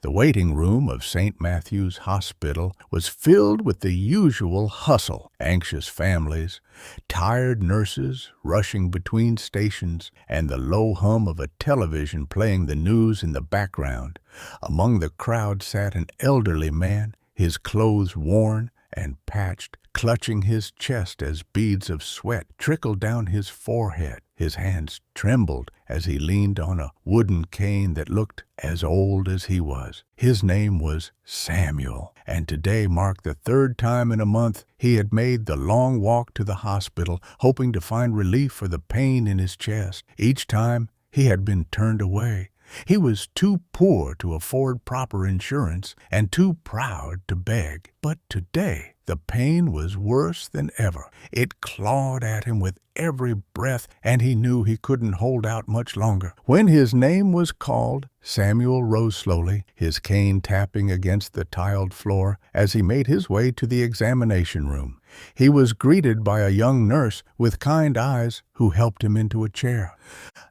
The waiting room of St. Matthew's Hospital was filled with the usual hustle, anxious families, tired nurses rushing between stations, and the low hum of a television playing the news in the background. Among the crowd sat an elderly man, his clothes worn and patched, clutching his chest as beads of sweat trickled down his forehead. His hands trembled as he leaned on a wooden cane that looked as old as he was. His name was Samuel, and today marked the third time in a month he had made the long walk to the hospital, hoping to find relief for the pain in his chest. Each time he had been turned away. He was too poor to afford proper insurance and too proud to beg. But today, the pain was worse than ever. It clawed at him with every breath, and he knew he couldn't hold out much longer. When his name was called, Samuel rose slowly, his cane tapping against the tiled floor as he made his way to the examination room. He was greeted by a young nurse with kind eyes who helped him into a chair.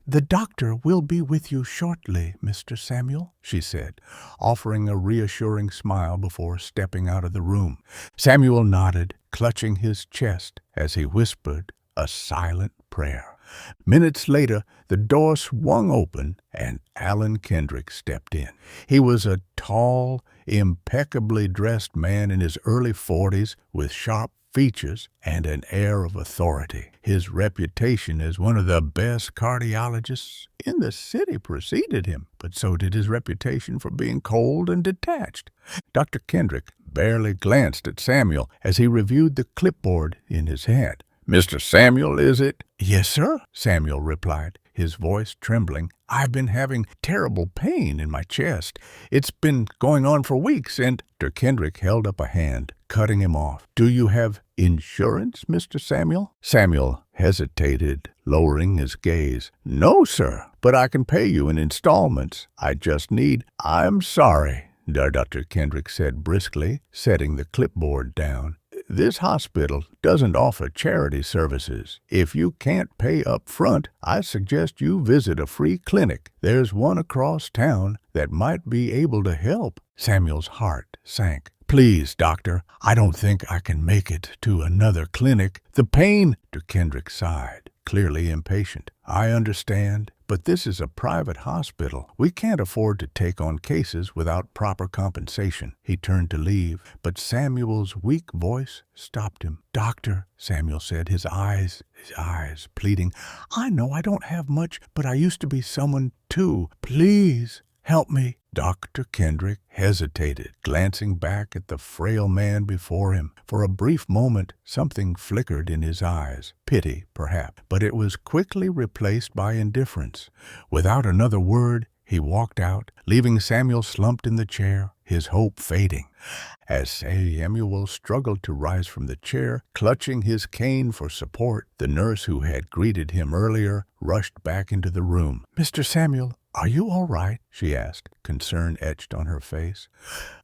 "The doctor will be with you shortly, Mr. Samuel," she said, offering a reassuring smile before stepping out of the room. Samuel nodded, clutching his chest as he whispered a silent prayer. Minutes later, the door swung open and Alan Kendrick stepped in. He was a tall, impeccably dressed man in his early 40s with sharp features and an air of authority. His reputation as one of the best cardiologists in the city preceded him, but so did his reputation for being cold and detached. Dr. Kendrick barely glanced at Samuel as he reviewed the clipboard in his hand. "Mr. Samuel, is it?" "Yes, sir," Samuel replied, his voice trembling. "I've been having terrible pain in my chest. It's been going on for weeks, and—" Dr. Kendrick held up a hand, cutting him off. "Do you have insurance, Mr. Samuel?" Samuel hesitated, lowering his gaze. "No, sir, but I can pay you in installments. I just need—" "I'm sorry," Dr. Kendrick said briskly, setting the clipboard down. "This hospital doesn't offer charity services. If you can't pay up front, I suggest you visit a free clinic. There's one across town that might be able to help." Samuel's heart sank. "Please, doctor, I don't think I can make it to another clinic. The pain—" Dr. Kendrick sighed, clearly impatient. "I understand, but this is a private hospital. We can't afford to take on cases without proper compensation." He turned to leave, but Samuel's weak voice stopped him. "Doctor," Samuel said, his eyes pleading, "I know I don't have much, but I used to be someone too. Please help me." Dr. Kendrick hesitated, glancing back at the frail man before him. For a brief moment, something flickered in his eyes, pity, perhaps, but it was quickly replaced by indifference. Without another word, he walked out, leaving Samuel slumped in the chair, his hope fading. As Samuel struggled to rise from the chair, clutching his cane for support, the nurse who had greeted him earlier rushed back into the room. "Mr. Samuel, are you all right?" she asked, concern etched on her face.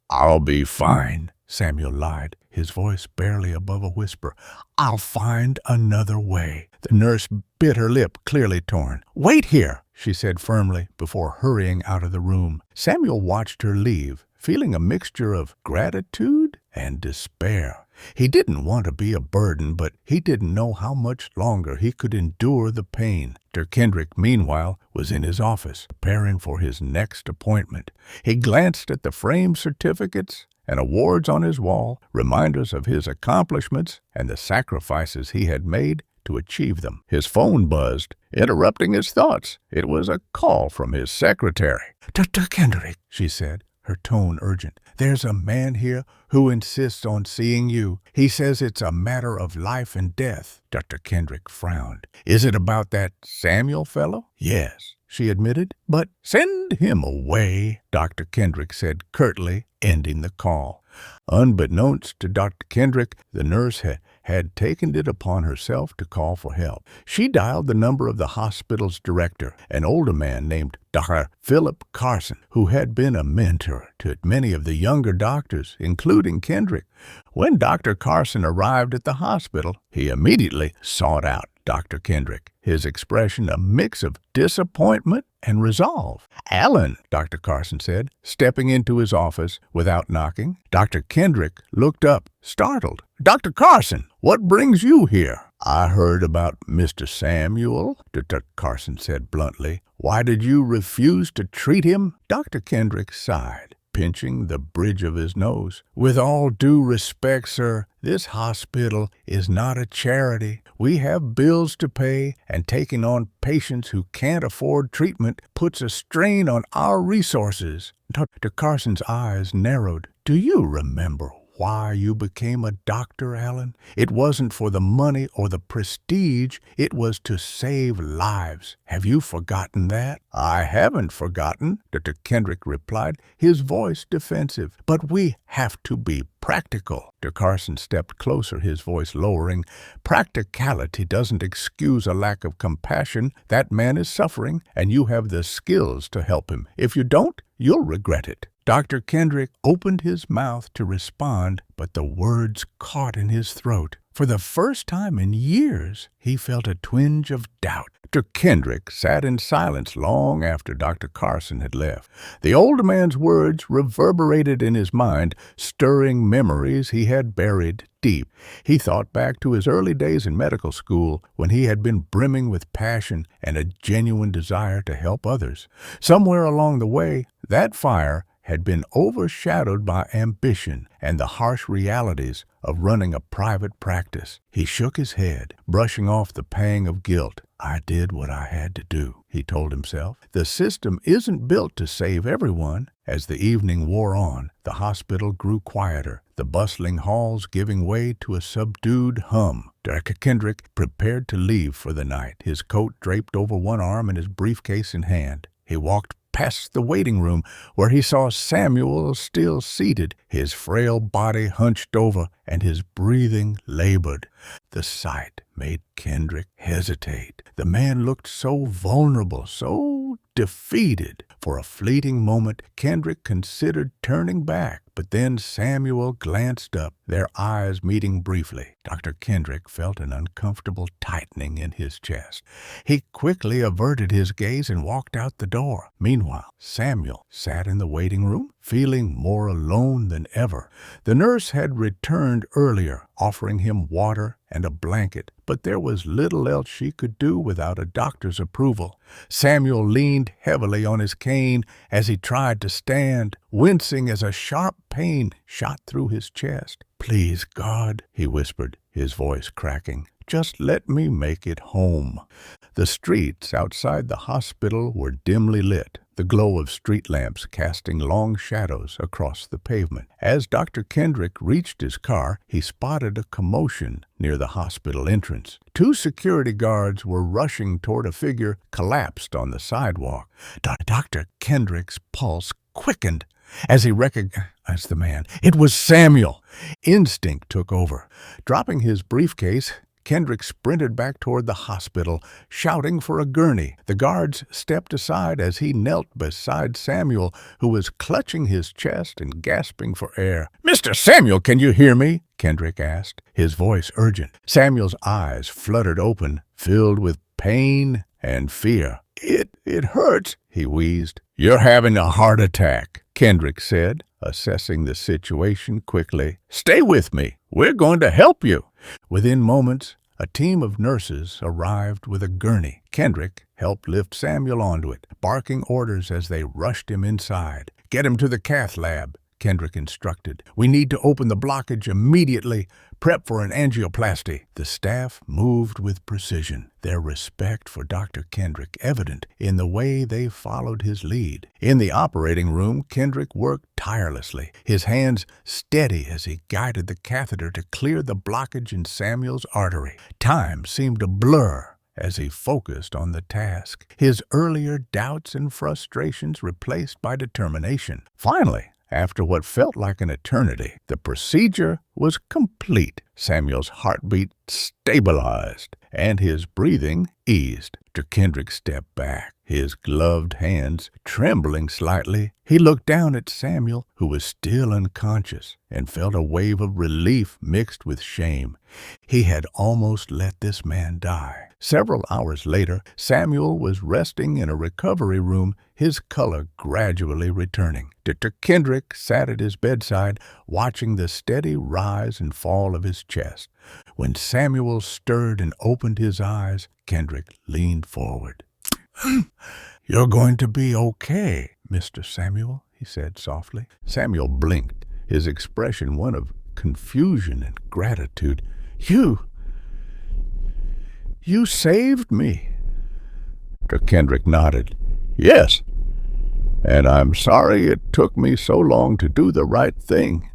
"I'll be fine," Samuel lied, his voice barely above a whisper. "I'll find another way." The nurse bit her lip, clearly torn. "Wait here," she said firmly, before hurrying out of the room. Samuel watched her leave, feeling a mixture of gratitude and despair. He didn't want to be a burden, but he didn't know how much longer he could endure the pain. Dr. Kendrick, meanwhile, was in his office, preparing for his next appointment. He glanced at the framed certificates and awards on his wall, reminders of his accomplishments and the sacrifices he had made to achieve them. His phone buzzed, interrupting his thoughts. It was a call from his secretary. "Dr. Kendrick," she said, her tone urgent. "There's a man here who insists on seeing you. He says it's a matter of life and death." Dr. Kendrick frowned. "Is it about that Samuel fellow?" "Yes," she admitted. "But—" "Send him away," Dr. Kendrick said curtly, ending the call. Unbeknownst to Dr. Kendrick, the nurse had taken it upon herself to call for help. She dialed the number of the hospital's director, an older man named Dr. Philip Carson, who had been a mentor to many of the younger doctors, including Kendrick. When Dr. Carson arrived at the hospital, he immediately sought out Dr. Kendrick, his expression a mix of disappointment and resolve. "Allen," Dr. Carson said, stepping into his office without knocking. Dr. Kendrick looked up, startled. "Dr. Carson, what brings you here?" "I heard about Mr. Samuel," Dr. Carson said bluntly. "Why did you refuse to treat him?" Dr. Kendrick sighed, pinching the bridge of his nose. "With all due respect, sir, this hospital is not a charity. We have bills to pay, and taking on patients who can't afford treatment puts a strain on our resources." Dr. Carson's eyes narrowed. "Do you remember why you became a doctor, Allen? It wasn't for the money or the prestige. It was to save lives. Have you forgotten that?" "I haven't forgotten," Dr. Kendrick replied, his voice defensive. "But we have to be practical." Dr. Carson stepped closer, his voice lowering. "Practicality doesn't excuse a lack of compassion. That man is suffering, and you have the skills to help him. If you don't, you'll regret it." Dr. Kendrick opened his mouth to respond, but the words caught in his throat. For the first time in years, he felt a twinge of doubt. Dr. Kendrick sat in silence long after Dr. Carson had left. The old man's words reverberated in his mind, stirring memories he had buried deep. He thought back to his early days in medical school, when he had been brimming with passion and a genuine desire to help others. Somewhere along the way, that fire had been overshadowed by ambition and the harsh realities of running a private practice. He shook his head, brushing off the pang of guilt. "I did what I had to do," he told himself. "The system isn't built to save everyone." As the evening wore on, the hospital grew quieter, the bustling halls giving way to a subdued hum. Dr. Kendrick prepared to leave for the night, his coat draped over one arm and his briefcase in hand. He walked past the waiting room, where he saw Samuel still seated, his frail body hunched over and his breathing labored. The sight made Kendrick hesitate. The man looked so vulnerable, so defeated. For a fleeting moment, Kendrick considered turning back, but then Samuel glanced up, their eyes meeting briefly. Dr. Kendrick felt an uncomfortable tightening in his chest. He quickly averted his gaze and walked out the door. Meanwhile, Samuel sat in the waiting room, feeling more alone than ever. The nurse had returned earlier, offering him water and a blanket, but there was little else she could do without a doctor's approval. Samuel leaned heavily on his cane as he tried to stand, wincing as a sharp pain shot through his chest. "Please, God," he whispered, his voice cracking, "just let me make it home." The streets outside the hospital were dimly lit, the glow of street lamps casting long shadows across the pavement. As Dr. Kendrick reached his car, he spotted a commotion near the hospital entrance. Two security guards were rushing toward a figure collapsed on the sidewalk. Dr. Kendrick's pulse quickened as he recognized the man. It was Samuel. Instinct took over. Dropping his briefcase, Kendrick sprinted back toward the hospital, shouting for a gurney. The guards stepped aside as he knelt beside Samuel, who was clutching his chest and gasping for air. "Mr. Samuel, can you hear me?" Kendrick asked, his voice urgent. Samuel's eyes fluttered open, filled with pain and fear. It hurts," he wheezed. "You're having a heart attack," Kendrick said, assessing the situation quickly. "Stay with me. We're going to help you." Within moments, a team of nurses arrived with a gurney. Kendrick helped lift Samuel onto it, barking orders as they rushed him inside. "Get him to the cath lab," Kendrick instructed. "We need to open the blockage immediately. Prep for an angioplasty." The staff moved with precision, their respect for Dr. Kendrick evident in the way they followed his lead. In the operating room, Kendrick worked tirelessly, his hands steady as he guided the catheter to clear the blockage in Samuel's artery. Time seemed a blur as he focused on the task, his earlier doubts and frustrations replaced by determination. Finally, after what felt like an eternity, the procedure was complete. Samuel's heartbeat stabilized, and his breathing eased. Dr. Kendrick stepped back, his gloved hands trembling slightly. He looked down at Samuel, who was still unconscious, and felt a wave of relief mixed with shame. He had almost let this man die. Several hours later, Samuel was resting in a recovery room, his color gradually returning. Dr. Kendrick sat at his bedside, watching the steady rise and fall of his chest. When Samuel stirred and opened his eyes, Kendrick leaned forward. "You're going to be okay, Mr. Samuel," he said softly. Samuel blinked, his expression one of confusion and gratitude. You saved me." Dr. Kendrick nodded. "Yes, and I'm sorry it took me so long to do the right thing."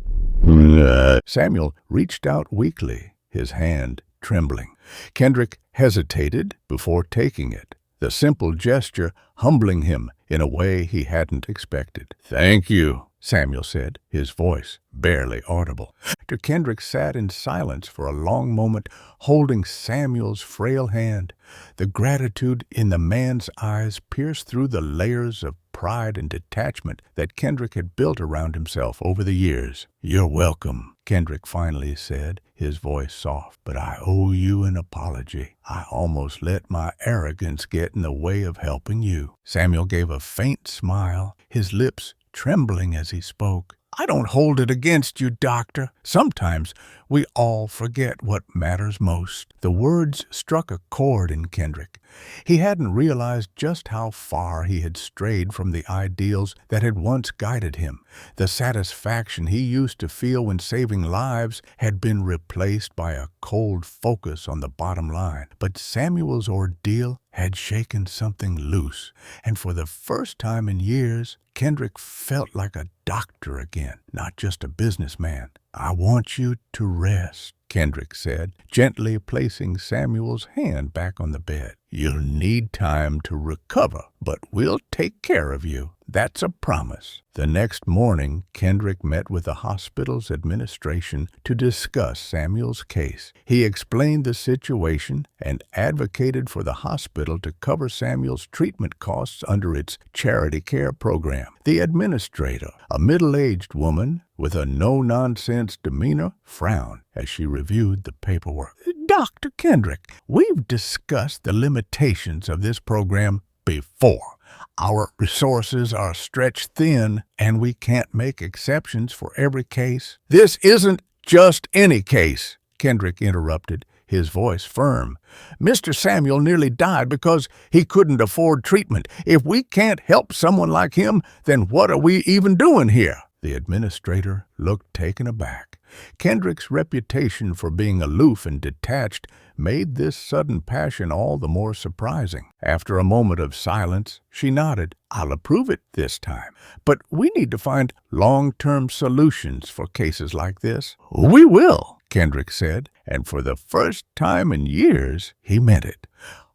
Samuel reached out weakly, his hand trembling. Kendrick hesitated before taking it, the simple gesture humbling him in a way he hadn't expected. "Thank you," Samuel said, his voice barely audible. Dr. Kendrick sat in silence for a long moment, holding Samuel's frail hand. The gratitude in the man's eyes pierced through the layers of pride and detachment that Kendrick had built around himself over the years. "You're welcome," Kendrick finally said, his voice soft, "but I owe you an apology. I almost let my arrogance get in the way of helping you." Samuel gave a faint smile, his lips trembling as he spoke. "I don't hold it against you, Doctor. Sometimes we all forget what matters most." The words struck a chord in Kendrick. He hadn't realized just how far he had strayed from the ideals that had once guided him. The satisfaction he used to feel when saving lives had been replaced by a cold focus on the bottom line. But Samuel's ordeal had shaken something loose, and for the first time in years, Kendrick felt like a doctor again, not just a businessman. "I want you to rest," Kendrick said, gently placing Samuel's hand back on the bed. "You'll need time to recover, but we'll take care of you. That's a promise." The next morning, Kendrick met with the hospital's administration to discuss Samuel's case. He explained the situation and advocated for the hospital to cover Samuel's treatment costs under its charity care program. The administrator, a middle-aged woman with a no-nonsense demeanor, frowned as she reviewed the paperwork. "Dr. Kendrick, we've discussed the limitations of this program before. Our resources are stretched thin, and we can't make exceptions for every case." "This isn't just any case," Kendrick interrupted, his voice firm. "Mr. Samuel nearly died because he couldn't afford treatment. If we can't help someone like him, then what are we even doing here?" The administrator looked taken aback. Kendrick's reputation for being aloof and detached made this sudden passion all the more surprising. After a moment of silence, she nodded. "I'll approve it this time. But we need to find long-term solutions for cases like this." "We will," Kendrick said, and for the first time in years, he meant it.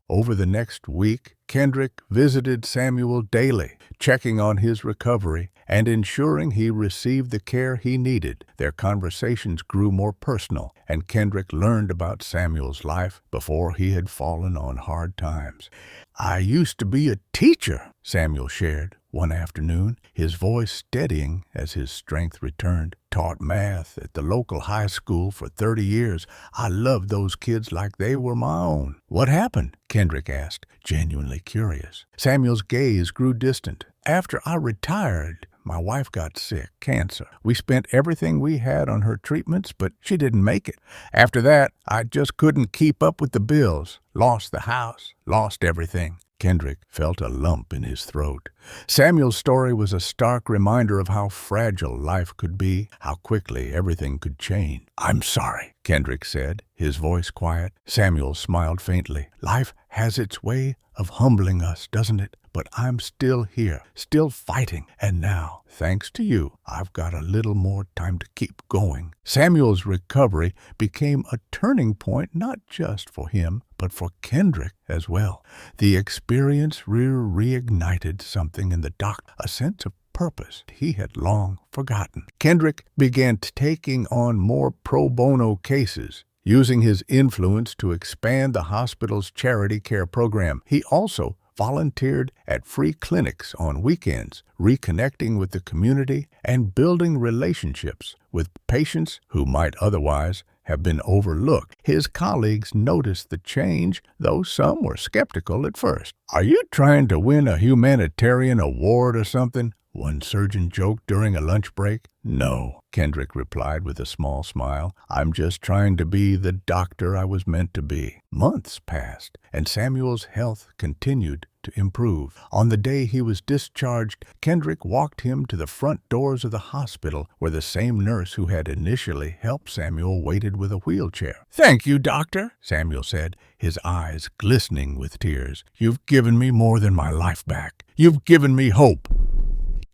Over the next week, Kendrick visited Samuel daily, checking on his recovery and ensuring he received the care he needed. Their conversations grew more personal, and Kendrick learned about Samuel's life before he had fallen on hard times. "I used to be a teacher," Samuel shared one afternoon, his voice steadying as his strength returned. "Taught math at the local high school for 30 years. I loved those kids like they were my own." "What happened?" Kendrick asked, genuinely curious. Samuel's gaze grew distant. "After I retired, my wife got sick, cancer. We spent everything we had on her treatments, but she didn't make it. After that, I just couldn't keep up with the bills. Lost the house, lost everything." Kendrick felt a lump in his throat. Samuel's story was a stark reminder of how fragile life could be, how quickly everything could change. "I'm sorry," Kendrick said, his voice quiet. Samuel smiled faintly. "Life has its way of humbling us, doesn't it? But I'm still here, still fighting, and now, thanks to you, I've got a little more time to keep going." Samuel's recovery became a turning point not just for him, but for Kendrick as well. The experience reignited something in the doctor, a sense of purpose he had long forgotten. Kendrick began taking on more pro bono cases, using his influence to expand the hospital's charity care program. He also volunteered at free clinics on weekends, reconnecting with the community and building relationships with patients who might otherwise have been overlooked. His colleagues noticed the change, though some were skeptical at first. "Are you trying to win a humanitarian award or something?" one surgeon joked during a lunch break. "No," Kendrick replied with a small smile. "I'm just trying to be the doctor I was meant to be." Months passed, and Samuel's health continued to improve. On the day he was discharged, Kendrick walked him to the front doors of the hospital, where the same nurse who had initially helped Samuel waited with a wheelchair. "Thank you, doctor," Samuel said, his eyes glistening with tears. "You've given me more than my life back. You've given me hope."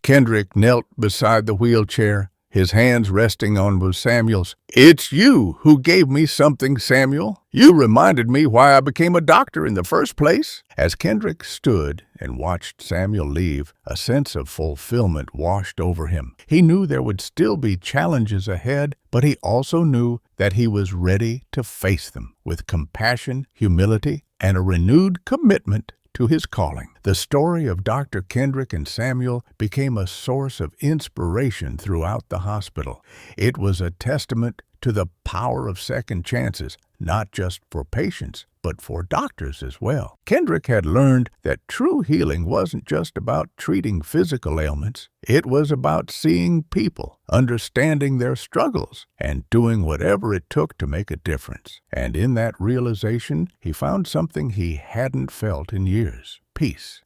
Kendrick knelt beside the wheelchair, his hands resting on Samuel's. "It's you who gave me something, Samuel. You reminded me why I became a doctor in the first place." As Kendrick stood and watched Samuel leave, a sense of fulfillment washed over him. He knew there would still be challenges ahead, but he also knew that he was ready to face them with compassion, humility, and a renewed commitment to his calling. The story of Dr. Kendrick and Samuel became a source of inspiration throughout the hospital. It was a testament to the power of second chances, not just for patients, but for doctors as well. Kendrick had learned that true healing wasn't just about treating physical ailments. It was about seeing people, understanding their struggles, and doing whatever it took to make a difference. And in that realization, he found something he hadn't felt in years: peace.